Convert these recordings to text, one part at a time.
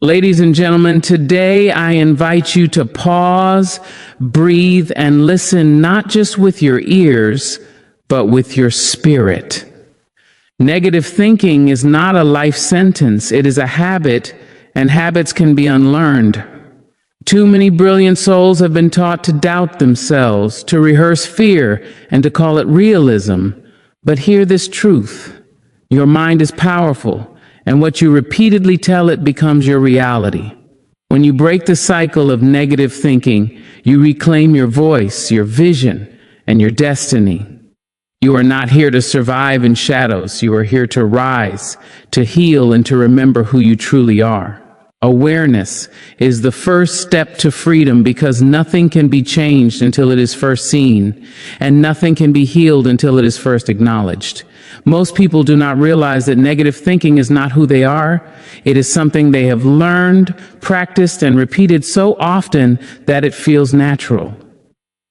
Ladies and gentlemen, today I invite you to pause, breathe, and listen not just with your ears, but with your spirit. Negative thinking is not a life sentence, it is a habit, and habits can be unlearned. Too many brilliant souls have been taught to doubt themselves, to rehearse fear, and to call it realism. But hear this truth: your mind is powerful, and what you repeatedly tell it becomes your reality. When you break the cycle of negative thinking, you reclaim your voice, your vision, and your destiny. You are not here to survive in shadows. You are here to rise, to heal, and to remember who you truly are. Awareness is the first step to freedom, because nothing can be changed until it is first seen, and nothing can be healed until it is first acknowledged. Most people do not realize that negative thinking is not who they are. It is something they have learned, practiced, and repeated so often that it feels natural.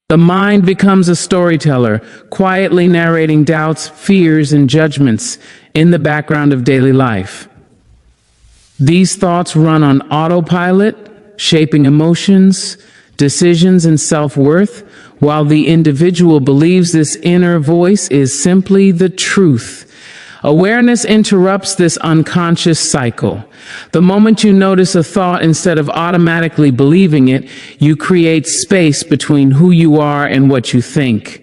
The mind becomes a storyteller, quietly narrating doubts, fears, and judgments in the background of daily life. These thoughts run on autopilot, shaping emotions, decisions, and self-worth, while the individual believes this inner voice is simply the truth. Awareness interrupts this unconscious cycle. The moment you notice a thought, instead of automatically believing it, you create space between who you are and what you think.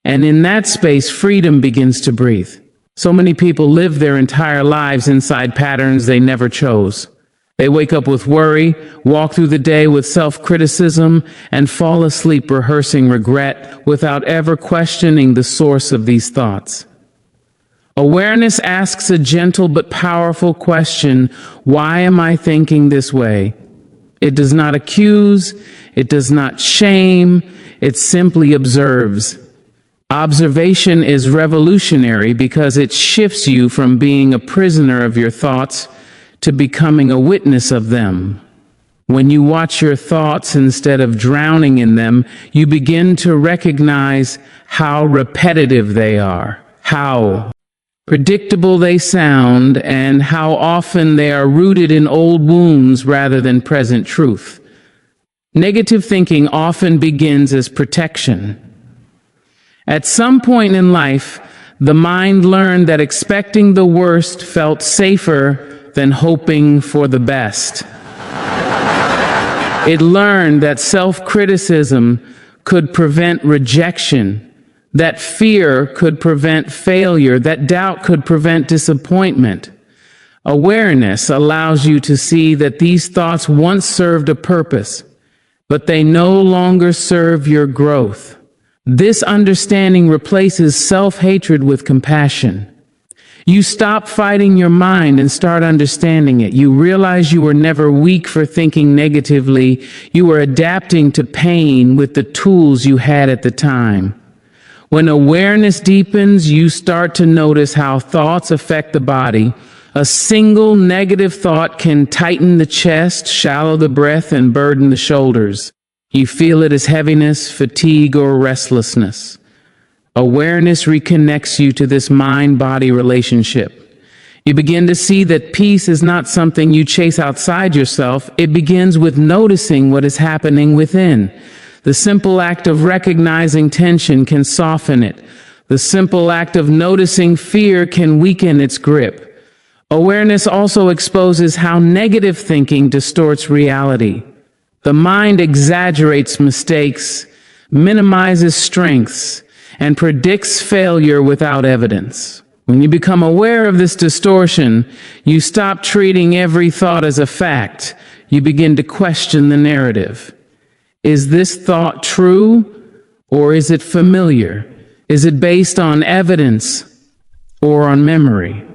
And in that space, freedom begins to breathe. So many people live their entire lives inside patterns they never chose. They wake up with worry, walk through the day with self-criticism, and fall asleep rehearsing regret without ever questioning the source of these thoughts. Awareness asks a gentle but powerful question: why am I thinking this way? It does not accuse, it does not shame, it simply observes. Observation is revolutionary because it shifts you from being a prisoner of your thoughts to becoming a witness of them. When you watch your thoughts instead of drowning in them, you begin to recognize how repetitive they are, how predictable they sound, and how often they are rooted in old wounds rather than present truth. Negative thinking often begins as protection. At some point in life, the mind learned that expecting the worst felt safer than hoping for the best. It learned that self-criticism could prevent rejection, that fear could prevent failure, that doubt could prevent disappointment. Awareness allows you to see that these thoughts once served a purpose, but they no longer serve your growth. This understanding replaces self-hatred with compassion. You stop fighting your mind and start understanding it. You realize you were never weak for thinking negatively. You were adapting to pain with the tools you had at the time. When awareness deepens, you start to notice how thoughts affect the body. A single negative thought can tighten the chest, shallow the breath, and burden the shoulders. You feel it as heaviness, fatigue, or restlessness. Awareness reconnects you to this mind-body relationship. You begin to see that peace is not something you chase outside yourself. It begins with noticing what is happening within. The simple act of recognizing tension can soften it. The simple act of noticing fear can weaken its grip. Awareness also exposes how negative thinking distorts reality. The mind exaggerates mistakes, minimizes strengths, and predicts failure without evidence. When you become aware of this distortion, you stop treating every thought as a fact. You begin to question the narrative. Is this thought true, or is it familiar? Is it based on evidence or on memory?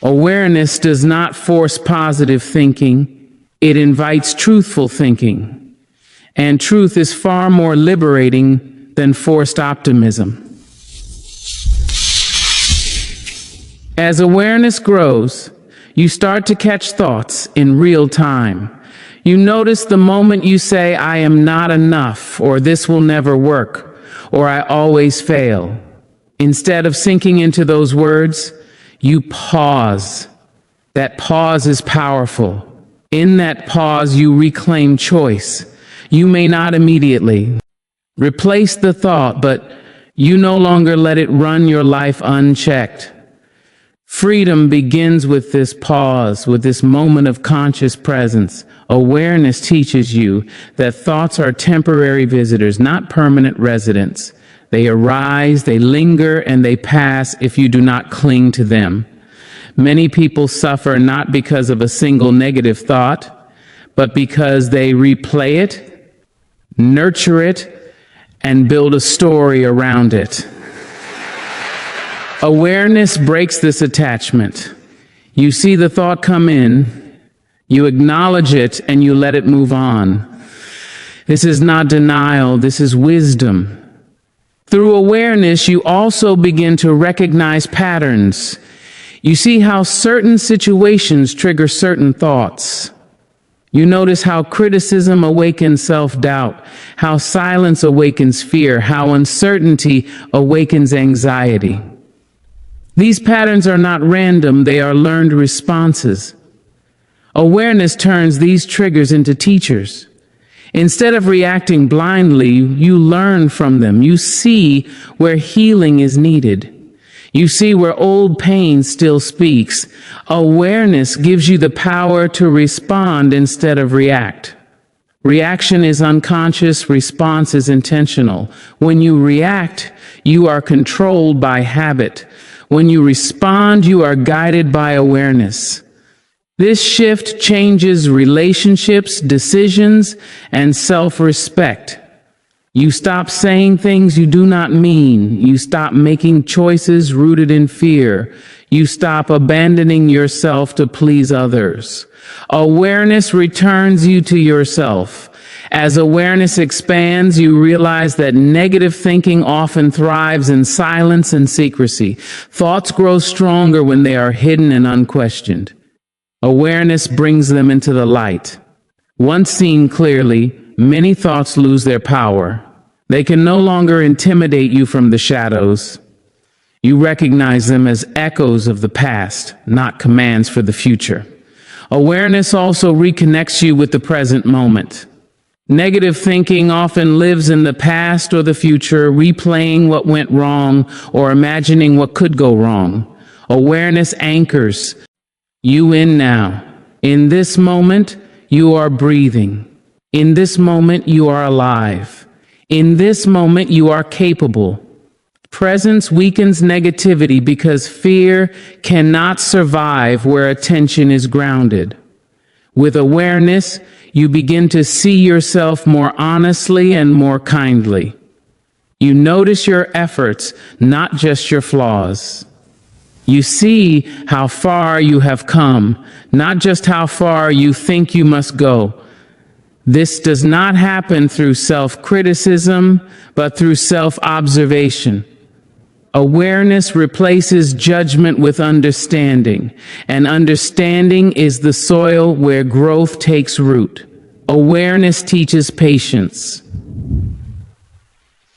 Awareness does not force positive thinking. It invites truthful thinking. And truth is far more liberating than forced optimism. As awareness grows, you start to catch thoughts in real time. You notice the moment you say, "I am not enough," or "this will never work," or "I always fail." Instead of sinking into those words, you pause. That pause is powerful. In that pause, you reclaim choice. You may not immediately replace the thought, but you no longer let it run your life unchecked. Freedom begins with this pause, with this moment of conscious presence. Awareness teaches you that thoughts are temporary visitors, not permanent residents. They arise, they linger, and they pass if you do not cling to them. Many people suffer not because of a single negative thought, but because they replay it, nurture it, and build a story around it. Awareness breaks this attachment. You see the thought come in, you acknowledge it, and you let it move on. This is not denial, this is wisdom. Through awareness, you also begin to recognize patterns. You see how certain situations trigger certain thoughts. You notice how criticism awakens self-doubt, how silence awakens fear, how uncertainty awakens anxiety. These patterns are not random, they are learned responses. Awareness turns these triggers into teachers. Instead of reacting blindly, you learn from them. You see where healing is needed. You see where old pain still speaks. Awareness gives you the power to respond instead of react. Reaction is unconscious, response is intentional. When you react, you are controlled by habit. When you respond, you are guided by awareness. This shift changes relationships, decisions, and self-respect. You stop saying things you do not mean. You stop making choices rooted in fear. You stop abandoning yourself to please others. Awareness returns you to yourself. As awareness expands, you realize that negative thinking often thrives in silence and secrecy. Thoughts grow stronger when they are hidden and unquestioned. Awareness brings them into the light. Once seen clearly, many thoughts lose their power. They can no longer intimidate you from the shadows. You recognize them as echoes of the past, not commands for the future. Awareness also reconnects you with the present moment. Negative thinking often lives in the past or the future, replaying what went wrong or imagining what could go wrong. Awareness anchors you in now. In this moment, you are breathing. In this moment, you are alive. In this moment, you are capable. Presence weakens negativity because fear cannot survive where attention is grounded. With awareness, you begin to see yourself more honestly and more kindly. You notice your efforts, not just your flaws. You see how far you have come, not just how far you think you must go. This does not happen through self-criticism, but through self-observation. Awareness replaces judgment with understanding, and understanding is the soil where growth takes root. Awareness teaches patience.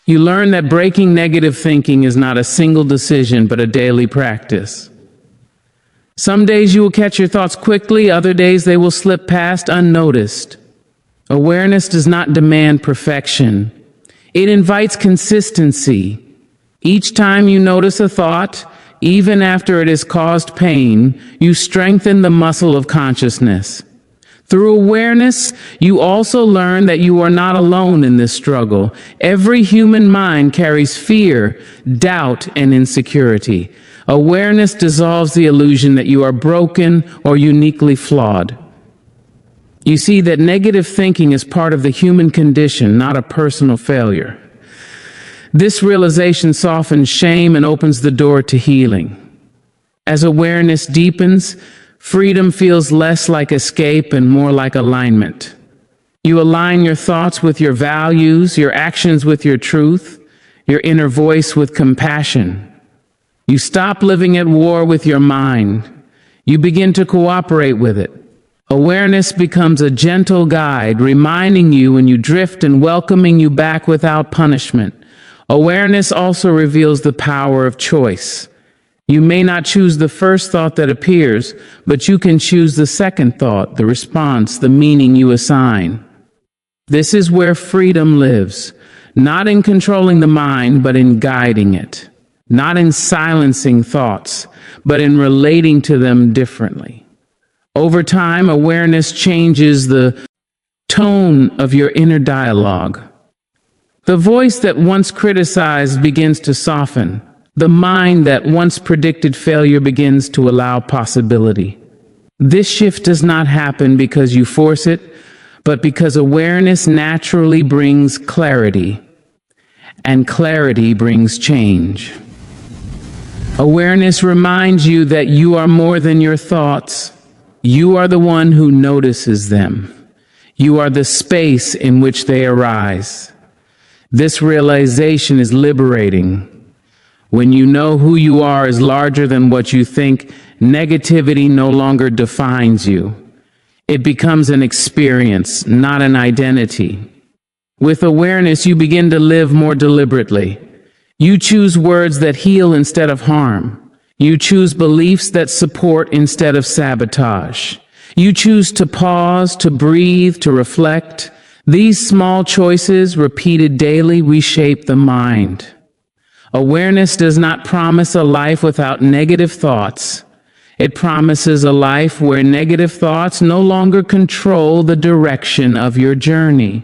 You learn that breaking negative thinking is not a single decision, but a daily practice. Some days you will catch your thoughts quickly, other days they will slip past unnoticed. Awareness does not demand perfection. It invites consistency. Each time you notice a thought, even after it has caused pain, you strengthen the muscle of consciousness. Through awareness, you also learn that you are not alone in this struggle. Every human mind carries fear, doubt, and insecurity. Awareness dissolves the illusion that you are broken or uniquely flawed. You see that negative thinking is part of the human condition, not a personal failure. This realization softens shame and opens the door to healing. As awareness deepens, freedom feels less like escape and more like alignment. You align your thoughts with your values, your actions with your truth, your inner voice with compassion. You stop living at war with your mind. You begin to cooperate with it. Awareness becomes a gentle guide, reminding you when you drift and welcoming you back without punishment. Awareness also reveals the power of choice. You may not choose the first thought that appears, but you can choose the second thought, the response, the meaning you assign. This is where freedom lives, not in controlling the mind, but in guiding it, not in silencing thoughts, but in relating to them differently. Over time, awareness changes the tone of your inner dialogue. The voice that once criticized begins to soften. The mind that once predicted failure begins to allow possibility. This shift does not happen because you force it, but because awareness naturally brings clarity, and clarity brings change. Awareness reminds you that you are more than your thoughts. You are the one who notices them. You are the space in which they arise. This realization is liberating. When you know who you are is larger than what you think, negativity no longer defines you. It becomes an experience, not an identity. With awareness, you begin to live more deliberately. You choose words that heal instead of harm. You choose beliefs that support instead of sabotage. You choose to pause, to breathe, to reflect. These small choices, repeated daily, reshape the mind. Awareness does not promise a life without negative thoughts. It promises a life where negative thoughts no longer control the direction of your journey.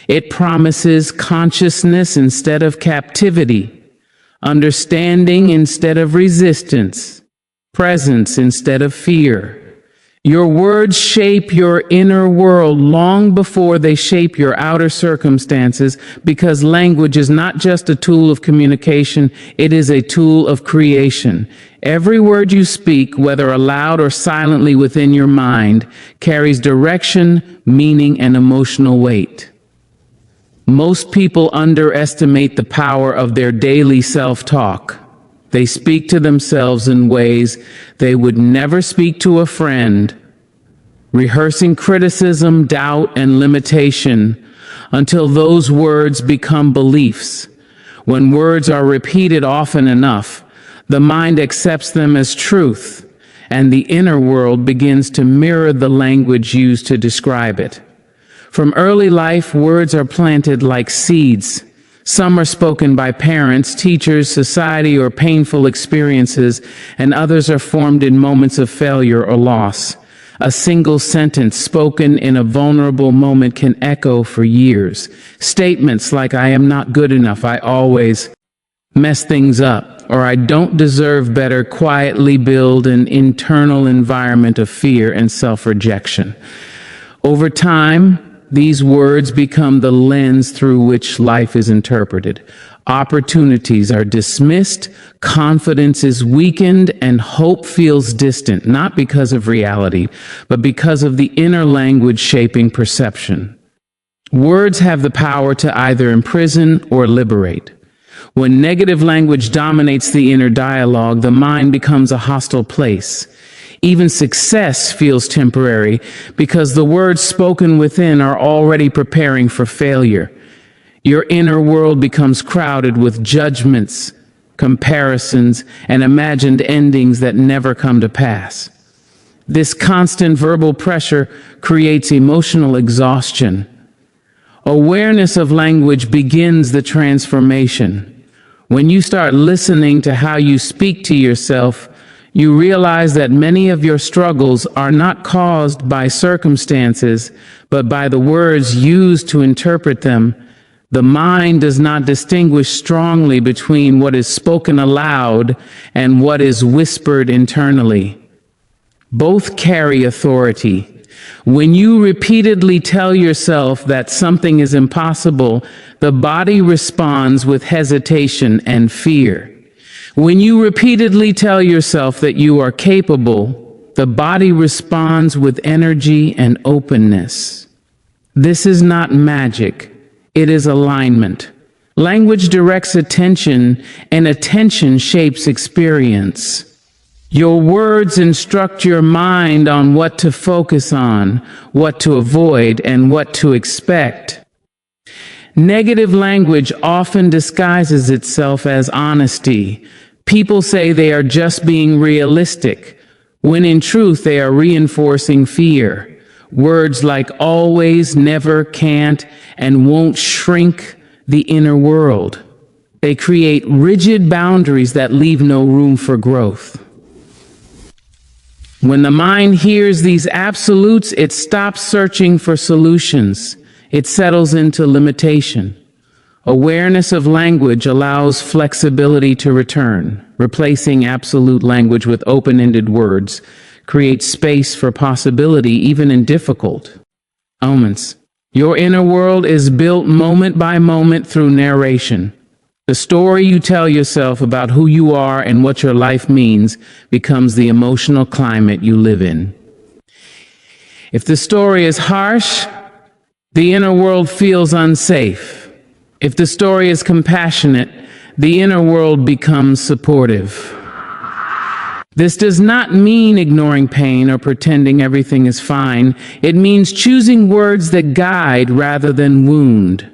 It promises consciousness instead of captivity, understanding instead of resistance, presence instead of fear. Your words shape your inner world long before they shape your outer circumstances, because language is not just a tool of communication, it is a tool of creation. Every word you speak, whether aloud or silently within your mind, carries direction, meaning, and emotional weight. Most people underestimate the power of their daily self-talk. They speak to themselves in ways they would never speak to a friend, rehearsing criticism, doubt, and limitation until those words become beliefs. When words are repeated often enough, the mind accepts them as truth, and the inner world begins to mirror the language used to describe it. From early life, words are planted like seeds. Some are spoken by parents, teachers, society, or painful experiences, and others are formed in moments of failure or loss. A single sentence spoken in a vulnerable moment can echo for years. Statements like, "I am not good enough," "I always mess things up," or "I don't deserve better," quietly build an internal environment of fear and self-rejection. Over time, these words become the lens through which life is interpreted. Opportunities are dismissed, confidence is weakened, and hope feels distant, not because of reality, but because of the inner language shaping perception. Words have the power to either imprison or liberate. When negative language dominates the inner dialogue, the mind becomes a hostile place. Even success feels temporary because the words spoken within are already preparing for failure. Your inner world becomes crowded with judgments, comparisons, and imagined endings that never come to pass. This constant verbal pressure creates emotional exhaustion. Awareness of language begins the transformation. When you start listening to how you speak to yourself, you realize that many of your struggles are not caused by circumstances, but by the words used to interpret them. The mind does not distinguish strongly between what is spoken aloud and what is whispered internally. Both carry authority. When you repeatedly tell yourself that something is impossible, the body responds with hesitation and fear. When you repeatedly tell yourself that you are capable, the body responds with energy and openness. This is not magic. It is alignment. Language directs attention, and attention shapes experience. Your words instruct your mind on what to focus on, what to avoid, and what to expect. Negative language often disguises itself as honesty. People say they are just being realistic, when in truth they are reinforcing fear. Words like always, never, can't, and won't shrink the inner world. They create rigid boundaries that leave no room for growth. When the mind hears these absolutes, it stops searching for solutions. It settles into limitation. Awareness of language allows flexibility to return. Replacing absolute language with open-ended words creates space for possibility even in difficult moments. Your inner world is built moment by moment through narration. The story you tell yourself about who you are and what your life means becomes the emotional climate you live in. If the story is harsh, the inner world feels unsafe. If the story is compassionate, the inner world becomes supportive. This does not mean ignoring pain or pretending everything is fine. It means choosing words that guide rather than wound.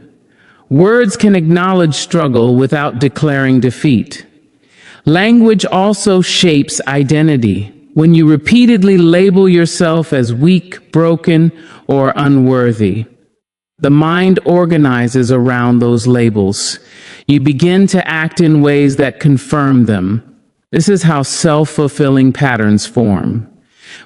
Words can acknowledge struggle without declaring defeat. Language also shapes identity. When you repeatedly label yourself as weak, broken, or unworthy, the mind organizes around those labels. You begin to act in ways that confirm them. This is how self-fulfilling patterns form.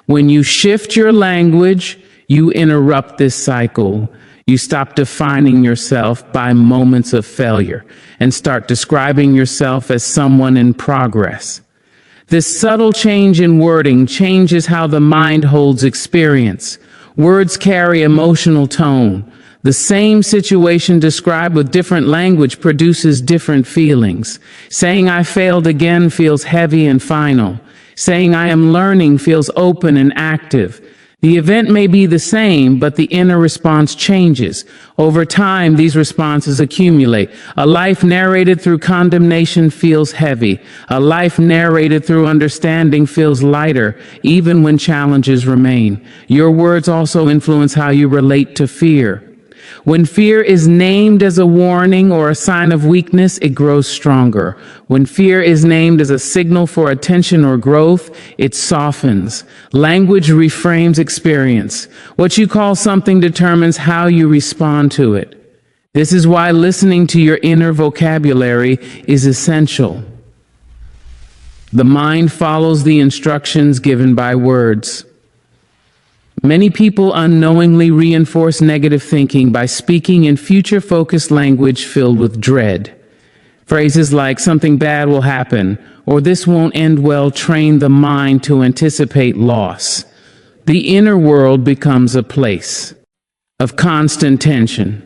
When you shift your language, you interrupt this cycle. You stop defining yourself by moments of failure and start describing yourself as someone in progress. This subtle change in wording changes how the mind holds experience. Words carry emotional tone. The same situation described with different language produces different feelings. Saying I failed again feels heavy and final. Saying I am learning feels open and active. The event may be the same, but the inner response changes. Over time, these responses accumulate. A life narrated through condemnation feels heavy. A life narrated through understanding feels lighter, even when challenges remain. Your words also influence how you relate to fear. When fear is named as a warning or a sign of weakness, it grows stronger. When fear is named as a signal for attention or growth, it softens. Language reframes experience. What you call something determines how you respond to it. This is why listening to your inner vocabulary is essential. The mind follows the instructions given by words. Many people unknowingly reinforce negative thinking by speaking in future-focused language filled with dread. Phrases like something bad will happen or this won't end well train the mind to anticipate loss. The inner world becomes a place of constant tension.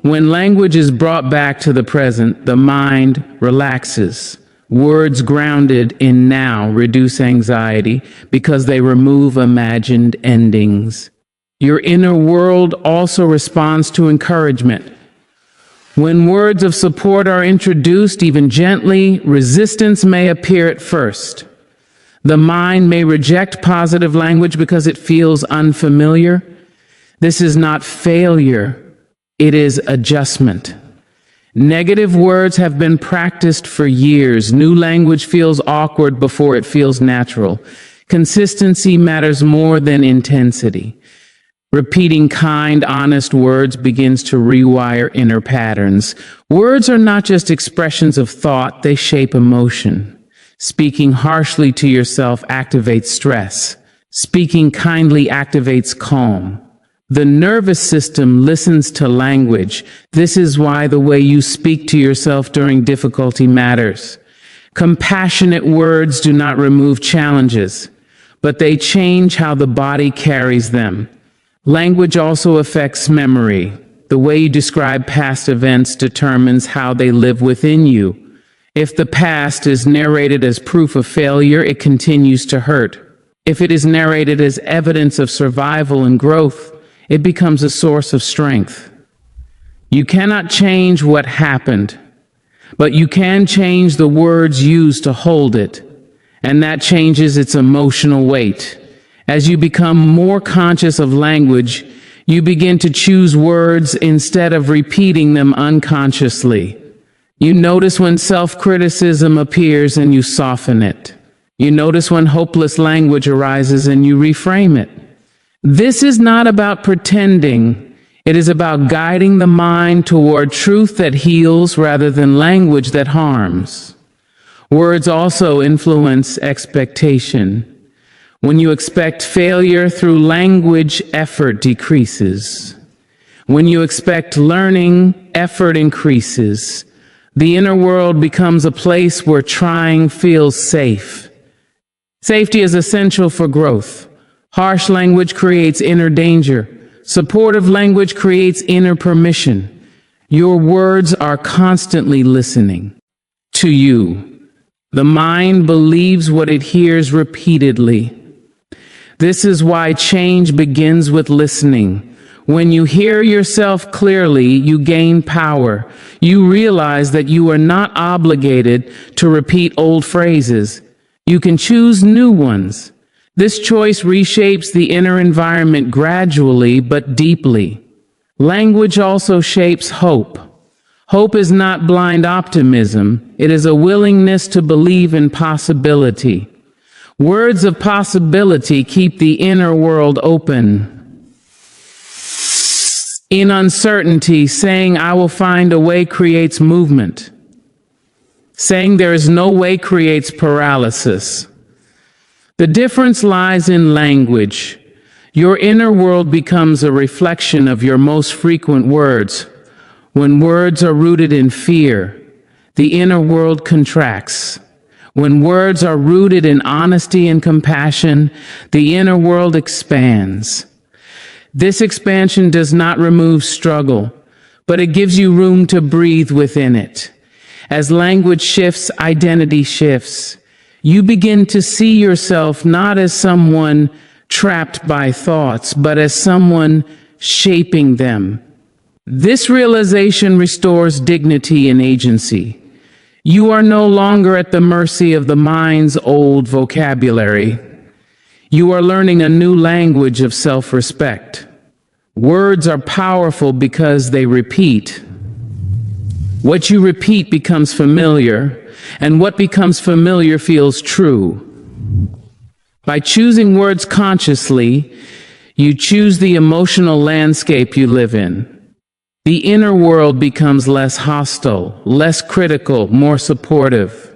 When language is brought back to the present, the mind relaxes. Words grounded in now reduce anxiety because they remove imagined endings. Your inner world also responds to encouragement. When words of support are introduced, even gently, resistance may appear at first. The mind may reject positive language because it feels unfamiliar. This is not failure, it is adjustment. Negative words have been practiced for years. New language feels awkward before it feels natural. Consistency matters more than intensity. Repeating kind, honest words begins to rewire inner patterns. Words are not just expressions of thought, they shape emotion. Speaking harshly to yourself activates stress. Speaking kindly activates calm. The nervous system listens to language. This is why the way you speak to yourself during difficulty matters. Compassionate words do not remove challenges, but they change how the body carries them. Language also affects memory. The way you describe past events determines how they live within you. If the past is narrated as proof of failure, it continues to hurt. If it is narrated as evidence of survival and growth, it becomes a source of strength. You cannot change what happened, but you can change the words used to hold it, and that changes its emotional weight. As you become more conscious of language, you begin to choose words instead of repeating them unconsciously. You notice when self-criticism appears and you soften it. You notice when hopeless language arises and you reframe it. This is not about pretending. It is about guiding the mind toward truth that heals rather than language that harms. Words also influence expectation. When you expect failure through language, effort decreases. When you expect learning, effort increases. The inner world becomes a place where trying feels safe. Safety is essential for growth. Harsh language creates inner danger. Supportive language creates inner permission. Your words are constantly listening to you. The mind believes what it hears repeatedly. This is why change begins with listening. When you hear yourself clearly, you gain power. You realize that you are not obligated to repeat old phrases. You can choose new ones. This choice reshapes the inner environment gradually but deeply. Language also shapes hope. Hope is not blind optimism. It is a willingness to believe in possibility. Words of possibility keep the inner world open. In uncertainty, saying "I will find a way" creates movement. Saying "there is no way" creates paralysis. The difference lies in language. Your inner world becomes a reflection of your most frequent words. When words are rooted in fear, the inner world contracts. When words are rooted in honesty and compassion, the inner world expands. This expansion does not remove struggle, but it gives you room to breathe within it. As language shifts, identity shifts. You begin to see yourself not as someone trapped by thoughts, but as someone shaping them. This realization restores dignity and agency. You are no longer at the mercy of the mind's old vocabulary. You are learning a new language of self-respect. Words are powerful because they repeat. What you repeat becomes familiar, and what becomes familiar feels true. By choosing words consciously, you choose the emotional landscape you live in. The inner world becomes less hostile, less critical, more supportive.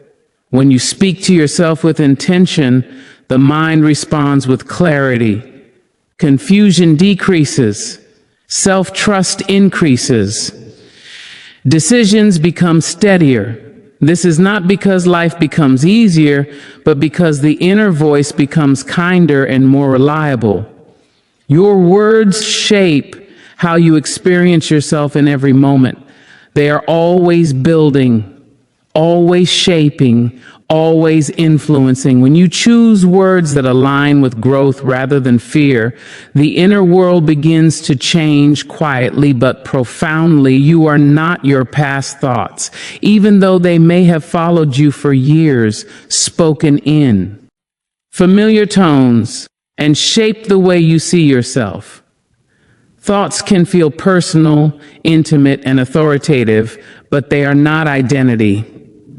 When you speak to yourself with intention, the mind responds with clarity. Confusion decreases. Self-trust increases. Decisions become steadier. This is not because life becomes easier, but because the inner voice becomes kinder and more reliable. Your words shape how you experience yourself in every moment. They are always building, always shaping, always influencing. When you choose words that align with growth rather than fear, the inner world begins to change quietly but profoundly. You are not your past thoughts, even though they may have followed you for years, spoken in familiar tones and shape the way you see yourself. Thoughts can feel personal, intimate, and authoritative, but they are not identity.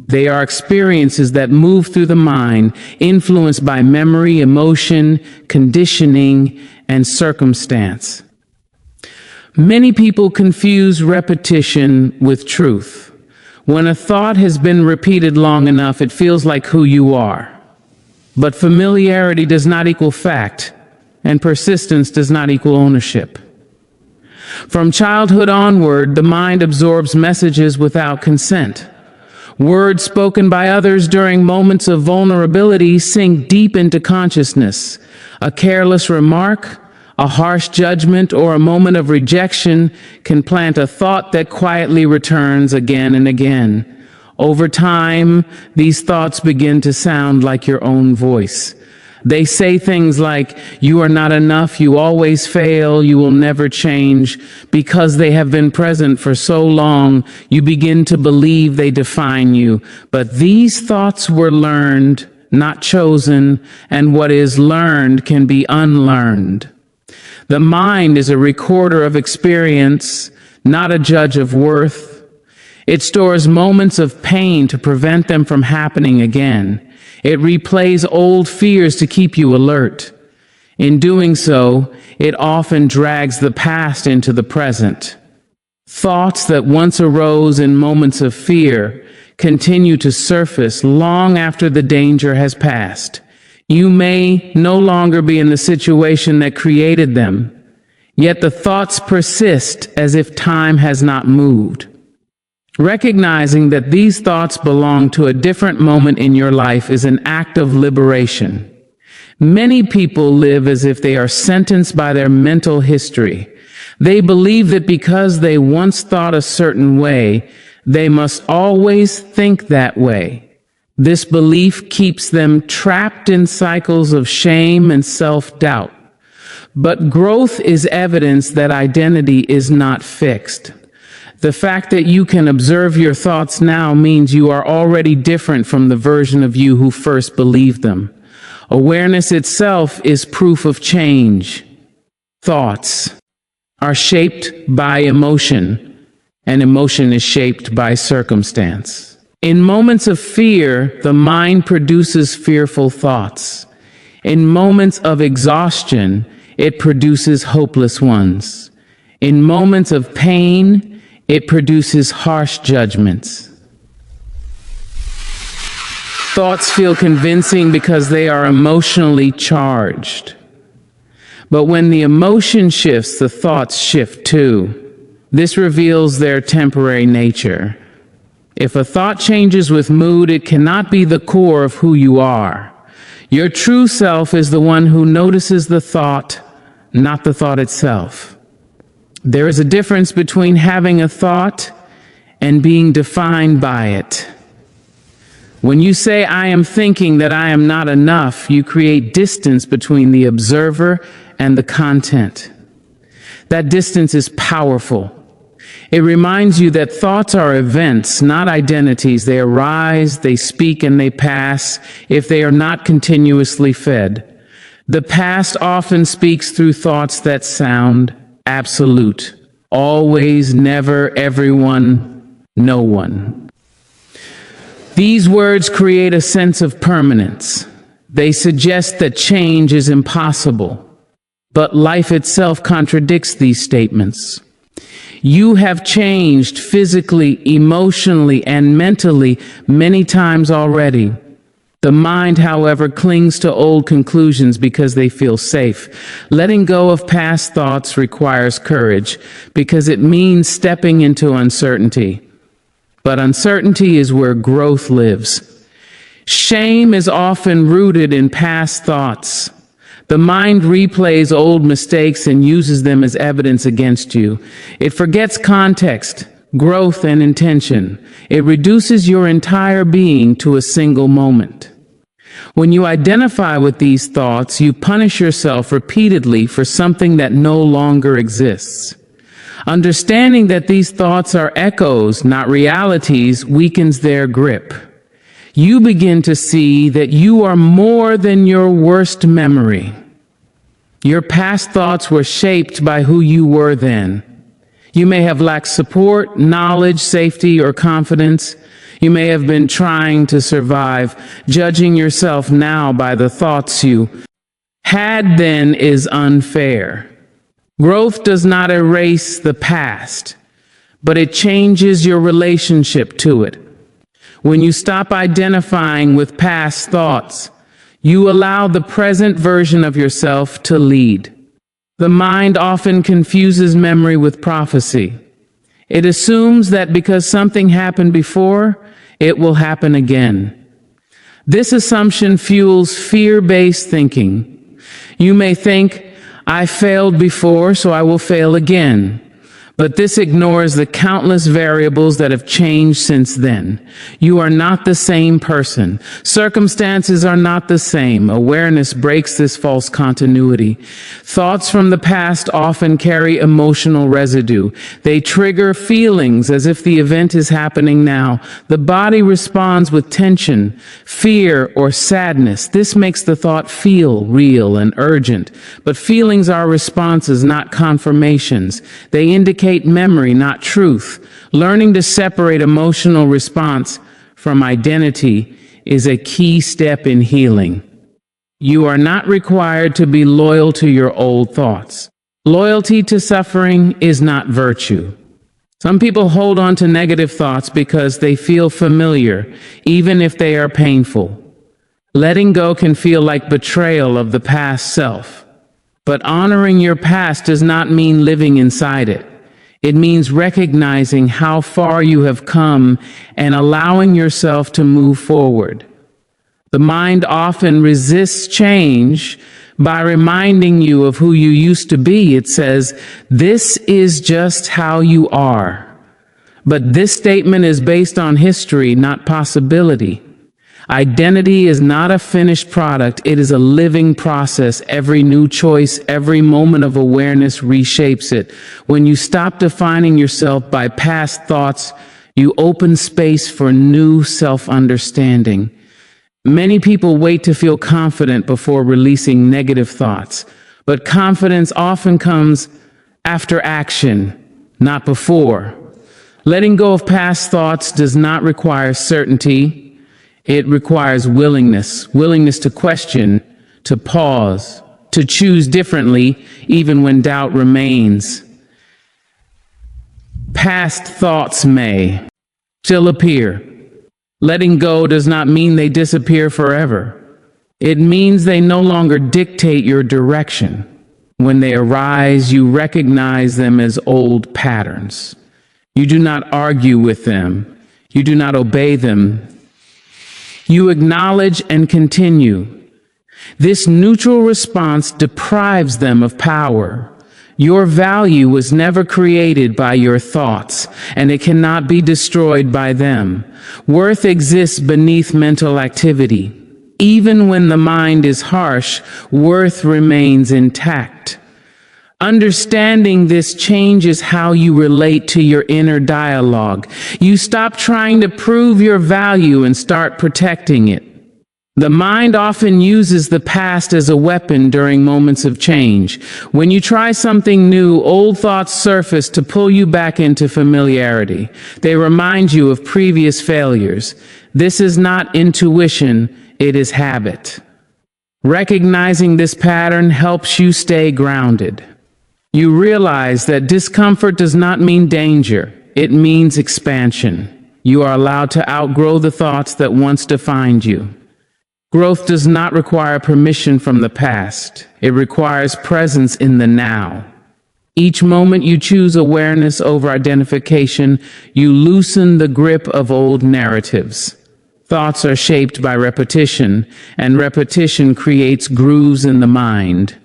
They are experiences that move through the mind, influenced by memory, emotion, conditioning, and circumstance. Many people confuse repetition with truth. When a thought has been repeated long enough, it feels like who you are. But familiarity does not equal fact, and persistence does not equal ownership. From childhood onward, the mind absorbs messages without consent. Words spoken by others during moments of vulnerability sink deep into consciousness. A careless remark, a harsh judgment, or a moment of rejection can plant a thought that quietly returns again and again. Over time, these thoughts begin to sound like your own voice. They say things like, "You are not enough, you always fail, you will never change." Because they have been present for so long, you begin to believe they define you. But these thoughts were learned, not chosen, and what is learned can be unlearned. The mind is a recorder of experience, not a judge of worth. It stores moments of pain to prevent them from happening again. It replays old fears to keep you alert. In doing so, it often drags the past into the present. Thoughts that once arose in moments of fear continue to surface long after the danger has passed. You may no longer be in the situation that created them, yet the thoughts persist as if time has not moved. Recognizing that these thoughts belong to a different moment in your life is an act of liberation. Many people live as if they are sentenced by their mental history. They believe that because they once thought a certain way, they must always think that way. This belief keeps them trapped in cycles of shame and self-doubt. But growth is evidence that identity is not fixed. The fact that you can observe your thoughts now means you are already different from the version of you who first believed them. Awareness itself is proof of change. Thoughts are shaped by emotion, and emotion is shaped by circumstance. In moments of fear, the mind produces fearful thoughts. In moments of exhaustion, it produces hopeless ones. In moments of pain, it produces harsh judgments. Thoughts feel convincing because they are emotionally charged. But when the emotion shifts, the thoughts shift too. This reveals their temporary nature. If a thought changes with mood, it cannot be the core of who you are. Your true self is the one who notices the thought, not the thought itself. There is a difference between having a thought and being defined by it. When you say, "I am thinking that I am not enough," you create distance between the observer and the content. That distance is powerful. It reminds you that thoughts are events, not identities. They arise, they speak, and they pass if they are not continuously fed. The past often speaks through thoughts that sound absolute. Always, never, everyone, no one. These words create a sense of permanence. They suggest that change is impossible. But life itself contradicts these statements. You have changed physically, emotionally, and mentally many times already. The mind, however, clings to old conclusions because they feel safe. Letting go of past thoughts requires courage because it means stepping into uncertainty. But uncertainty is where growth lives. Shame is often rooted in past thoughts. The mind replays old mistakes and uses them as evidence against you. It forgets context, growth, and intention. It reduces your entire being to a single moment. When you identify with these thoughts, you punish yourself repeatedly for something that no longer exists. Understanding that these thoughts are echoes, not realities, weakens their grip. You begin to see that you are more than your worst memory. Your past thoughts were shaped by who you were then. You may have lacked support, knowledge, safety, or confidence. You may have been trying to survive. Judging yourself now by the thoughts you had then is unfair. Growth does not erase the past, but it changes your relationship to it. When you stop identifying with past thoughts, you allow the present version of yourself to lead. The mind often confuses memory with prophecy. It assumes that because something happened before, it will happen again. This assumption fuels fear-based thinking. You may think, "I failed before, so I will fail again." But this ignores the countless variables that have changed since then. You are not the same person. Circumstances are not the same. Awareness breaks this false continuity. Thoughts from the past often carry emotional residue. They trigger feelings as if the event is happening now. The body responds with tension, fear, or sadness. This makes the thought feel real and urgent. But feelings are responses, not confirmations. They indicate replicate memory, not truth. Learning to separate emotional response from identity is a key step in healing. You are not required to be loyal to your old thoughts. Loyalty to suffering is not virtue. Some people hold on to negative thoughts because they feel familiar, even if they are painful. Letting go can feel like betrayal of the past self. But honoring your past does not mean living inside it. It means recognizing how far you have come and allowing yourself to move forward. The mind often resists change by reminding you of who you used to be. It says, "This is just how you are." But this statement is based on history, not possibility. Identity is not a finished product. It is a living process. Every new choice, every moment of awareness reshapes it. When you stop defining yourself by past thoughts, you open space for new self-understanding. Many people wait to feel confident before releasing negative thoughts, but confidence often comes after action, not before. Letting go of past thoughts does not require certainty. It requires willingness to question, to pause, to choose differently, even when doubt remains. Past thoughts may still appear. Letting go does not mean they disappear forever. It means they no longer dictate your direction. When they arise, you recognize them as old patterns. You do not argue with them. You do not obey them. You acknowledge and continue. This neutral response deprives them of power. Your value was never created by your thoughts, and it cannot be destroyed by them. Worth exists beneath mental activity. Even when the mind is harsh, worth remains intact. Understanding this changes how you relate to your inner dialogue. You stop trying to prove your value and start protecting it. The mind often uses the past as a weapon during moments of change. When you try something new, old thoughts surface to pull you back into familiarity. They remind you of previous failures. This is not intuition, it is habit. Recognizing this pattern helps you stay grounded. You realize that discomfort does not mean danger, it means expansion. You are allowed to outgrow the thoughts that once defined you. Growth does not require permission from the past. It requires presence in the now. Each moment you choose awareness over identification, you loosen the grip of old narratives. Thoughts are shaped by repetition, and repetition creates grooves in the mind.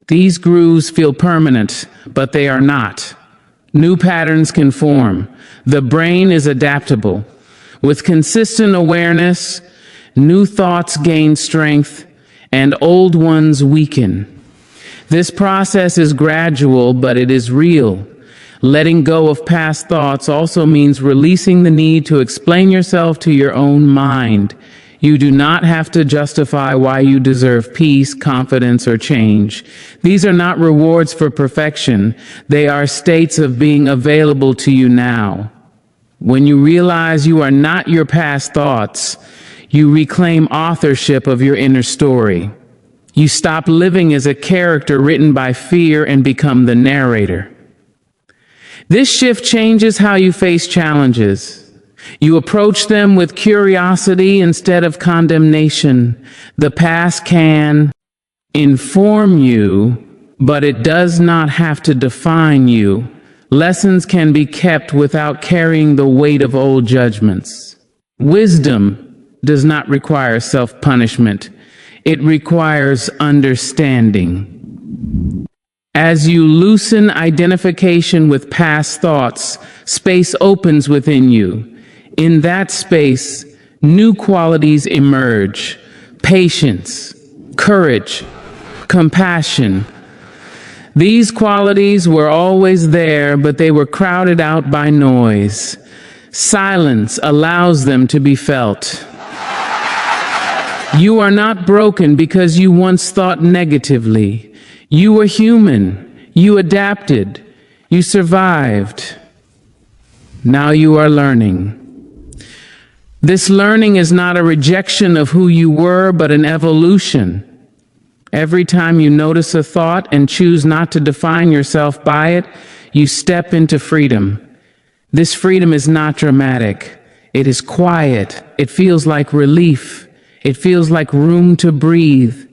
These grooves feel permanent, but they are not. New patterns can form. The brain is adaptable. With consistent awareness, new thoughts gain strength, and old ones weaken. This process is gradual, but it is real. Letting go of past thoughts also means releasing the need to explain yourself to your own mind. You do not have to justify why you deserve peace, confidence, or change. These are not rewards for perfection. They are states of being available to you now. When you realize you are not your past thoughts, you reclaim authorship of your inner story. You stop living as a character written by fear and become the narrator. This shift changes how you face challenges. You approach them with curiosity instead of condemnation. The past can inform you, but it does not have to define you. Lessons can be kept without carrying the weight of old judgments. Wisdom does not require self-punishment. It requires understanding. As you loosen identification with past thoughts, space opens within you. In that space, new qualities emerge: patience, courage, compassion. These qualities were always there, but they were crowded out by noise. Silence allows them to be felt. You are not broken because you once thought negatively. You were human. You adapted. You survived. Now you are learning. This learning is not a rejection of who you were, but an evolution. Every time you notice a thought and choose not to define yourself by it, you step into freedom. This freedom is not dramatic. It is quiet. It feels like relief. It feels like room to breathe.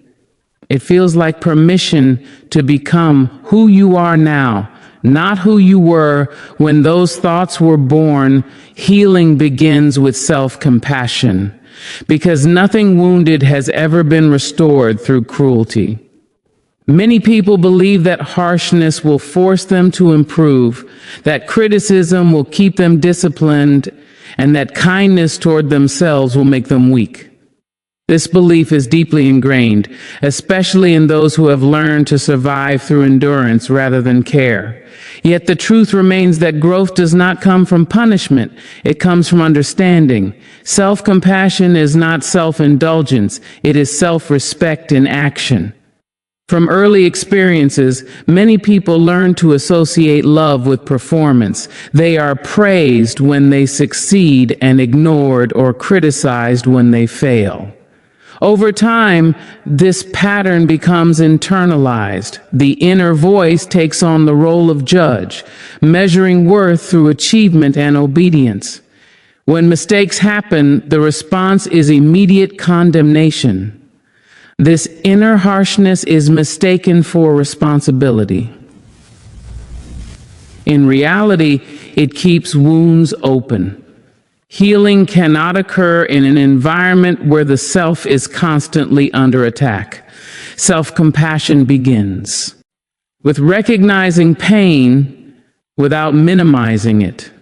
It feels like permission to become who you are now, not who you were when those thoughts were born. Healing begins with self-compassion, because nothing wounded has ever been restored through cruelty. Many people believe that harshness will force them to improve, that criticism will keep them disciplined, and that kindness toward themselves will make them weak. This belief is deeply ingrained, especially in those who have learned to survive through endurance rather than care. Yet the truth remains that growth does not come from punishment. It comes from understanding. Self-compassion is not self-indulgence. It is self-respect in action. From early experiences, many people learn to associate love with performance. They are praised when they succeed and ignored or criticized when they fail. Over time, this pattern becomes internalized. The inner voice takes on the role of judge, measuring worth through achievement and obedience. When mistakes happen, the response is immediate condemnation. This inner harshness is mistaken for responsibility. In reality, it keeps wounds open. Healing cannot occur in an environment where the self is constantly under attack. Self-compassion begins with recognizing pain without minimizing it.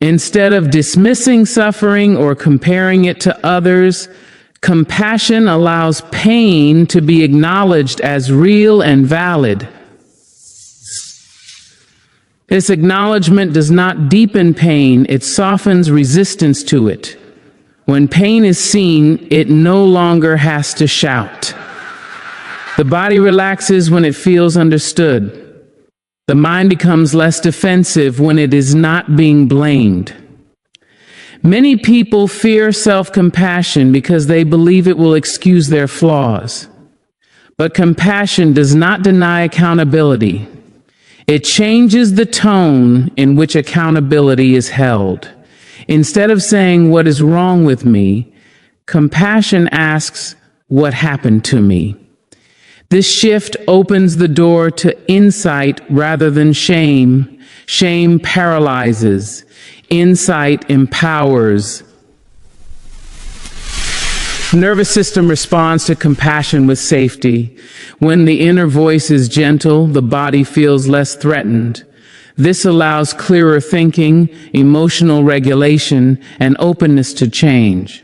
Instead of dismissing suffering or comparing it to others, compassion allows pain to be acknowledged as real and valid. This acknowledgement does not deepen pain, it softens resistance to it. When pain is seen, it no longer has to shout. The body relaxes when it feels understood. The mind becomes less defensive when it is not being blamed. Many people fear self-compassion because they believe it will excuse their flaws. But compassion does not deny accountability. It changes the tone in which accountability is held. Instead of saying, "What is wrong with me?" compassion asks, "What happened to me?" This shift opens the door to insight rather than shame. Shame paralyzes. Insight empowers. Nervous system responds to compassion with safety. When the inner voice is gentle, the body feels less threatened. This allows clearer thinking, emotional regulation, and openness to change.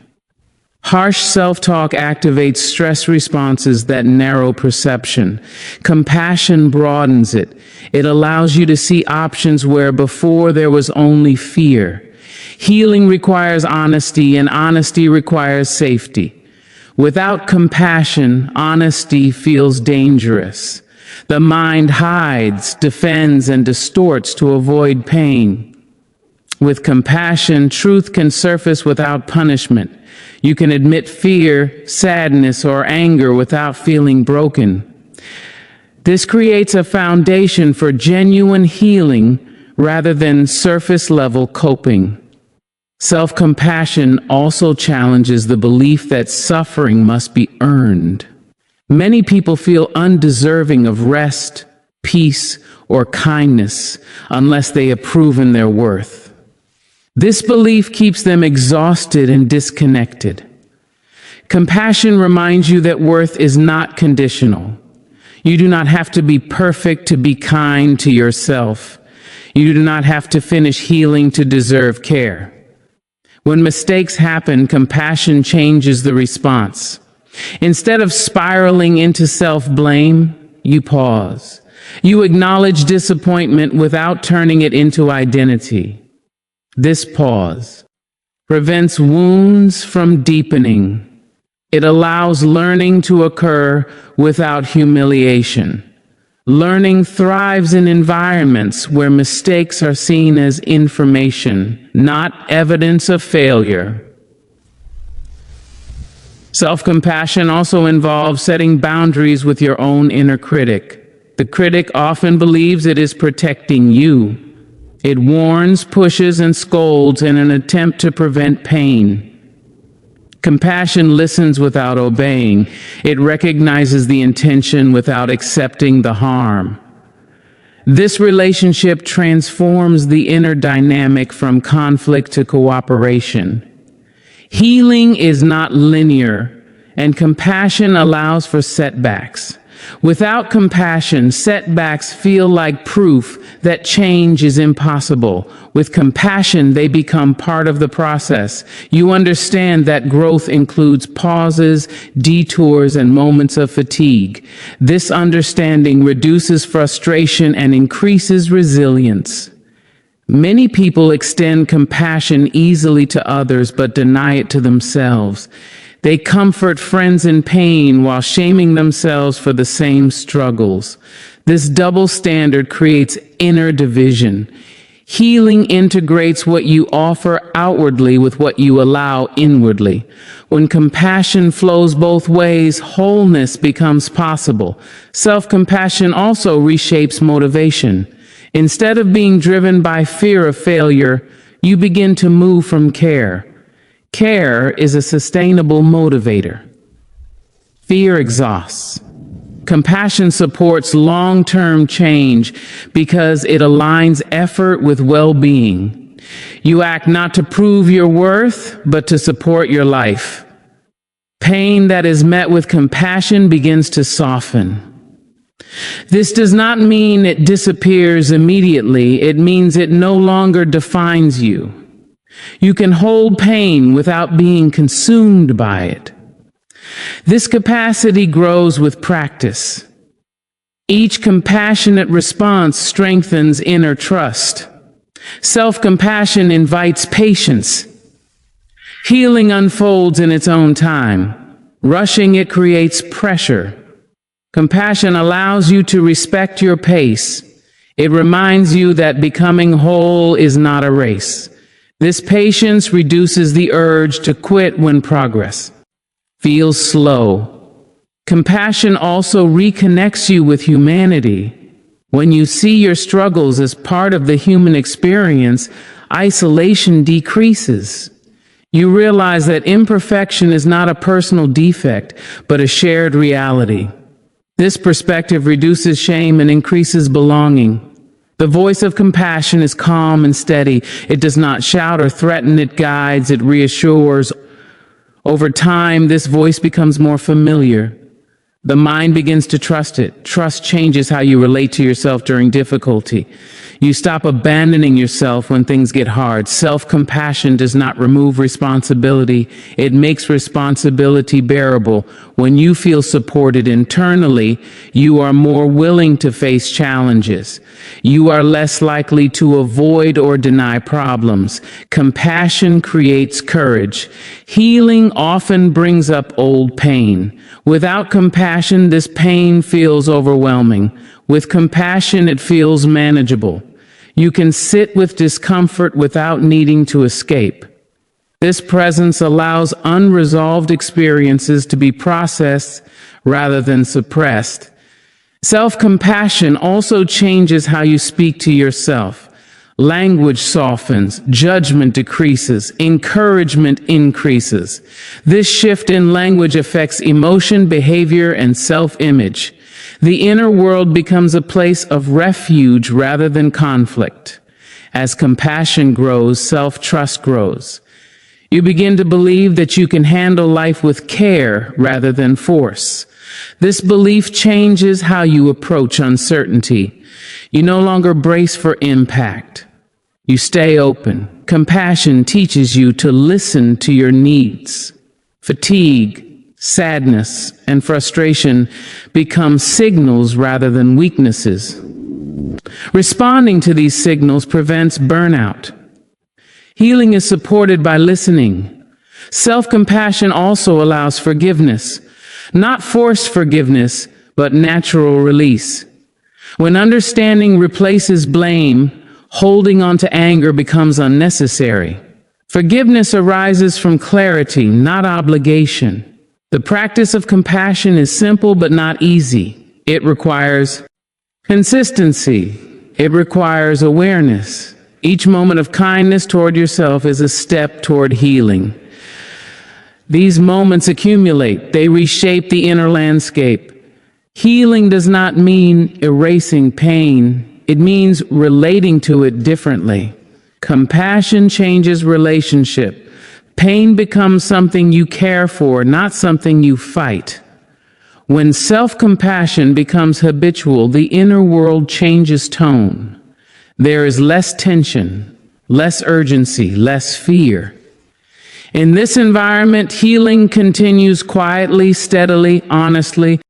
Harsh self-talk activates stress responses that narrow perception. Compassion broadens it. It allows you to see options where before there was only fear. Healing requires honesty, and honesty requires safety. Without compassion, honesty feels dangerous. The mind hides, defends, and distorts to avoid pain. With compassion, truth can surface without punishment. You can admit fear, sadness, or anger without feeling broken. This creates a foundation for genuine healing rather than surface-level coping. Self-compassion also challenges the belief that suffering must be earned. Many people feel undeserving of rest, peace, or kindness unless they have proven their worth. This belief keeps them exhausted and disconnected. Compassion reminds you that worth is not conditional. You do not have to be perfect to be kind to yourself. You do not have to finish healing to deserve care. When mistakes happen, compassion changes the response. Instead of spiraling into self-blame, you pause. You acknowledge disappointment without turning it into identity. This pause prevents wounds from deepening. It allows learning to occur without humiliation. Learning thrives in environments where mistakes are seen as information, not evidence of failure. Self-compassion also involves setting boundaries with your own inner critic. The critic often believes it is protecting you. It warns, pushes, and scolds in an attempt to prevent pain. Compassion listens without obeying. It recognizes the intention without accepting the harm. This relationship transforms the inner dynamic from conflict to cooperation. Healing is not linear, and compassion allows for setbacks. Without compassion, setbacks feel like proof that change is impossible. With compassion, they become part of the process. You understand that growth includes pauses, detours, and moments of fatigue. This understanding reduces frustration and increases resilience. Many people extend compassion easily to others but deny it to themselves. They comfort friends in pain while shaming themselves for the same struggles. This double standard creates inner division. Healing integrates what you offer outwardly with what you allow inwardly. When compassion flows both ways, wholeness becomes possible. Self-compassion also reshapes motivation. Instead of being driven by fear of failure, you begin to move from care. Care is a sustainable motivator. Fear exhausts. Compassion supports long-term change because it aligns effort with well-being. You act not to prove your worth, but to support your life. Pain that is met with compassion begins to soften. This does not mean it disappears immediately. It means it no longer defines you. You can hold pain without being consumed by it. This capacity grows with practice. Each compassionate response strengthens inner trust. Self-compassion invites patience. Healing unfolds in its own time. Rushing it creates pressure. Compassion allows you to respect your pace. It reminds you that becoming whole is not a race. This patience reduces the urge to quit when progress feels slow. Compassion also reconnects you with humanity. When you see your struggles as part of the human experience, isolation decreases. You realize that imperfection is not a personal defect, but a shared reality. This perspective reduces shame and increases belonging. The voice of compassion is calm and steady. It does not shout or threaten, it guides, it reassures. Over time, this voice becomes more familiar. The mind begins to trust it. Trust changes how you relate to yourself during difficulty. You stop abandoning yourself when things get hard. Self-compassion does not remove responsibility. It makes responsibility bearable. When you feel supported internally, you are more willing to face challenges. You are less likely to avoid or deny problems. Compassion creates courage. Healing often brings up old pain. Without compassion, this pain feels overwhelming. With compassion, it feels manageable. You can sit with discomfort without needing to escape. This presence allows unresolved experiences to be processed rather than suppressed. Self-compassion also changes how you speak to yourself. Language softens, judgment decreases, encouragement increases. This shift in language affects emotion, behavior, and self-image. The inner world becomes a place of refuge rather than conflict. As compassion grows, self-trust grows. You begin to believe that you can handle life with care rather than force. This belief changes how you approach uncertainty. You no longer brace for impact. You stay open. Compassion teaches you to listen to your needs. Fatigue, sadness, and frustration become signals rather than weaknesses. Responding to these signals prevents burnout. Healing is supported by listening. Self-compassion also allows forgiveness. Not forced forgiveness, but natural release. When understanding replaces blame, holding on to anger becomes unnecessary. Forgiveness arises from clarity, not obligation. The practice of compassion is simple but not easy. It requires consistency. It requires awareness. Each moment of kindness toward yourself is a step toward healing. These moments accumulate. They reshape the inner landscape. Healing does not mean erasing pain. It means relating to it differently. Compassion changes relationship. Pain becomes something you care for, not something you fight. When self-compassion becomes habitual, the inner world changes tone. There is less tension, less urgency, less fear. In this environment, healing continues quietly, steadily, honestly.